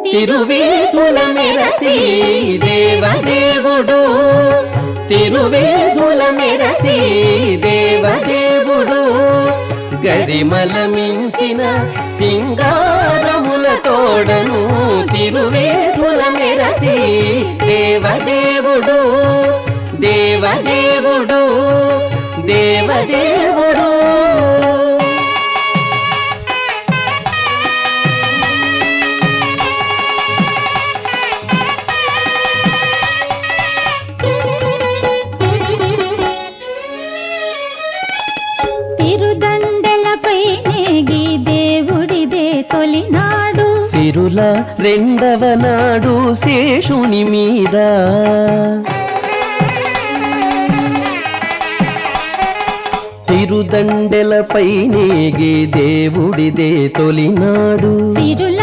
తిరువేదుల మెరసి దేవదేవుడు తిరువేదుల మెరసి దేవదేవుడు గరిమల మించిన సింగారముల తోడను తిరువేదుల మెరసి దేవదేవుడు దేవదేవుడు దేవదేవుడు సిరుల రెండవ నాడు శేషుని మీద తిరుదండెలపై నేగి దేవుడిదే తొలినాడు సిరుల